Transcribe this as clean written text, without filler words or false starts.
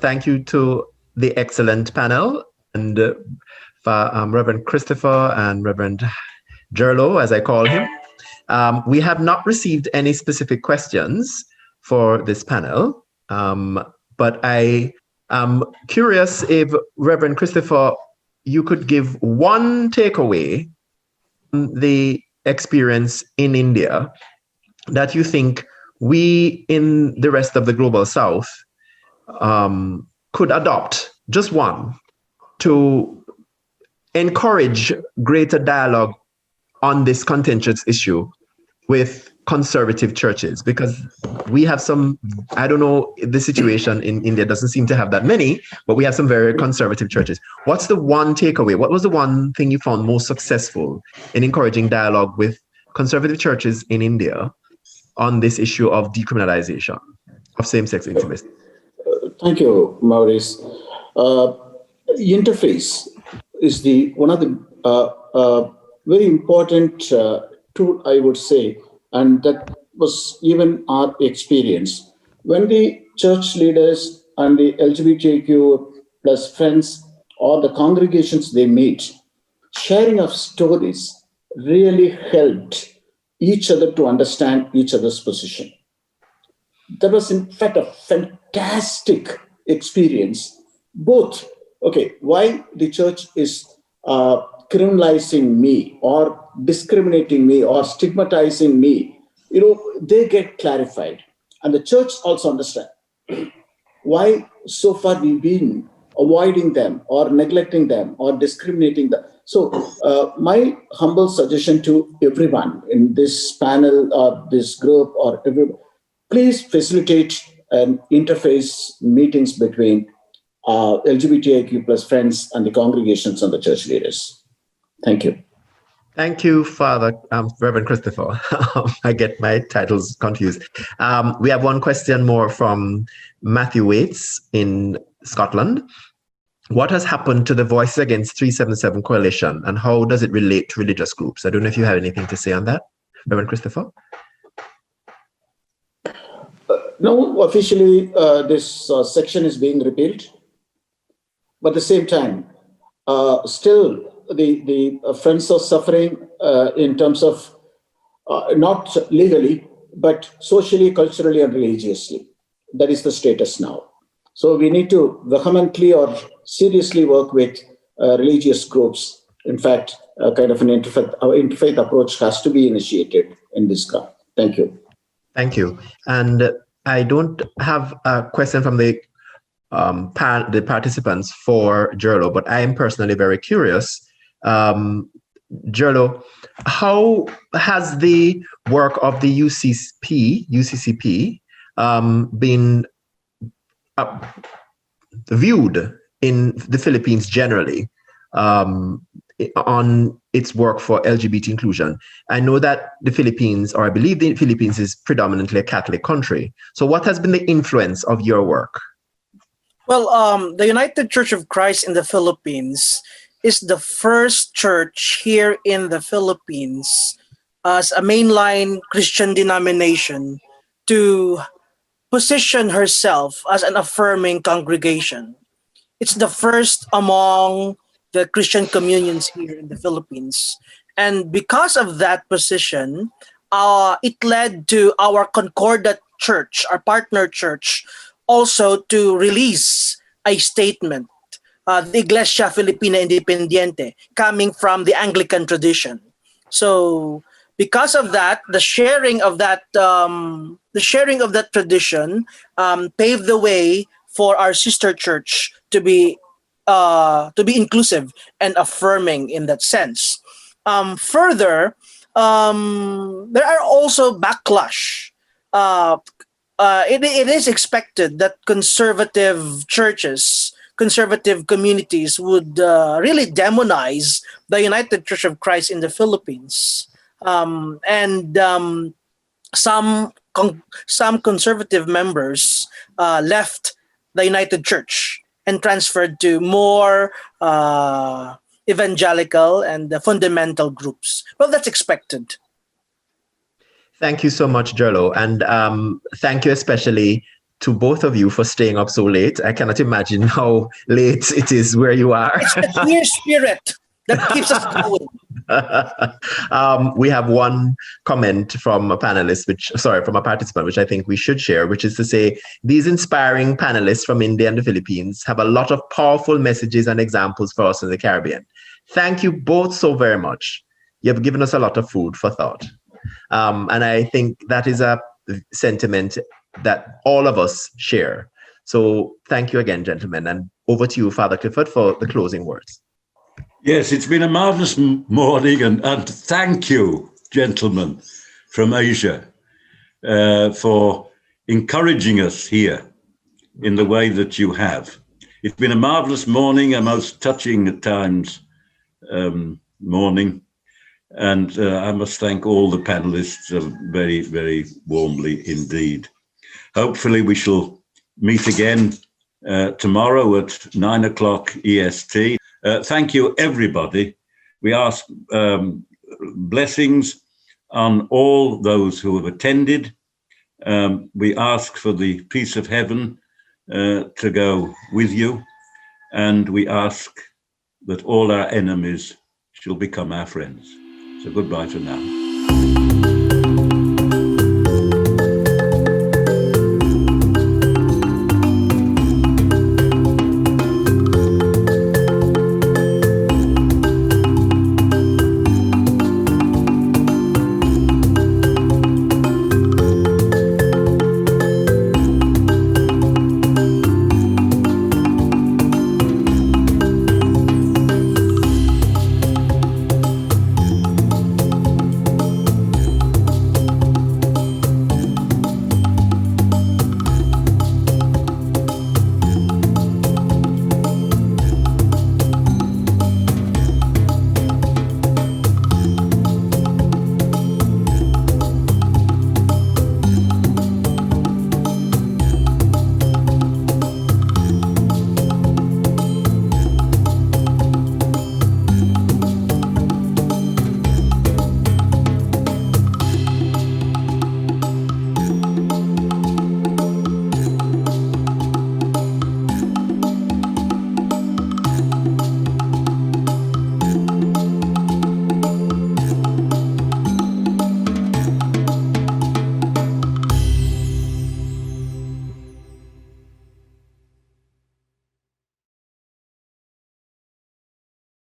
thank you to the excellent panel and Reverend Christopher and Reverend Jerlo, as I call him. We have not received any specific questions for this panel, but I am curious if Reverend Christopher, you could give one takeaway from the experience in India that you think we in the rest of the global South could adopt, just one, to encourage greater dialogue on this contentious issue with conservative churches, because we have some, I don't know, the situation in India doesn't seem to have that many, but we have some very conservative churches. What's the one takeaway? What was the one thing you found most successful in encouraging dialogue with conservative churches in India on this issue of decriminalization of same-sex intimacy? Thank you, Maurice. Interface is one of the very important tool, I would say, and that was even our experience. When the church leaders and the LGBTQ plus friends or the congregations they meet, sharing of stories really helped each other to understand each other's position. That was, in fact, a fantastic experience. Both, why the church is criminalizing me or discriminating me or stigmatizing me, they get clarified. And the church also understand why so far we've been avoiding them or neglecting them or discriminating them. So my humble suggestion to everyone in this panel or this group or everyone, please facilitate an interface meetings between LGBTIQ plus friends and the congregations and the church leaders. Thank you. Thank you, Father Reverend Christopher. I get my titles confused. We have one question more from Matthew Waits in Scotland. What has happened to the Voices Against 377 coalition, and how does it relate to religious groups? I don't know if you have anything to say on that, Reverend Christopher. No, officially this section is being repealed, but at the same time, still the Friends of Suffering in terms of not legally, but socially, culturally, and religiously. That is the status now. So we need to vehemently or seriously work with religious groups. In fact, a kind of an interfaith approach has to be initiated in this ground. Thank you. Thank you. And I don't have a question from the participants for Jerlo, but I am personally very curious. Jerlo, how has the work of the UCCP been viewed in the Philippines generally on its work for LGBT inclusion? I know that the Philippines, or I believe the Philippines, is predominantly a Catholic country. So what has been the influence of your work? Well, the United Church of Christ in the Philippines is the first church here in the Philippines as a mainline Christian denomination to position herself as an affirming congregation. It's the first among the Christian communions here in the Philippines. And because of that position, it led to our Concordat Church, our partner church, also to release a statement, the Iglesia Filipina Independiente, coming from the Anglican tradition. So because of that, the sharing of that tradition paved the way for our sister church to be inclusive and affirming in that sense. Further, there are also backlash. It is expected that conservative churches, conservative communities would really demonize the United Church of Christ in the Philippines. Some conservative members left the United Church and transferred to more evangelical and fundamental groups. Well, that's expected. Thank you so much, Jerlo. And thank you especially to both of you for staying up so late. I cannot imagine how late it is where you are. It's the clear spirit that keeps us going. We have one comment from a panelist, from a participant, which I think we should share, which is to say, these inspiring panelists from India and the Philippines have a lot of powerful messages and examples for us in the Caribbean. Thank you both so very much. You have given us a lot of food for thought. And I think that is a sentiment that all of us share. So thank you again, gentlemen. And over to you, Father Clifford, for the closing words. Yes, it's been a marvelous morning, and thank you, gentlemen from Asia, for encouraging us here in the way that you have. It's been a marvelous morning, a most touching at times morning, and I must thank all the panelists very, very warmly indeed. Hopefully we shall meet again tomorrow at 9 o'clock EST. Thank you, everybody. We ask blessings on all those who have attended. We ask for the peace of heaven to go with you. And we ask that all our enemies shall become our friends. So goodbye for now.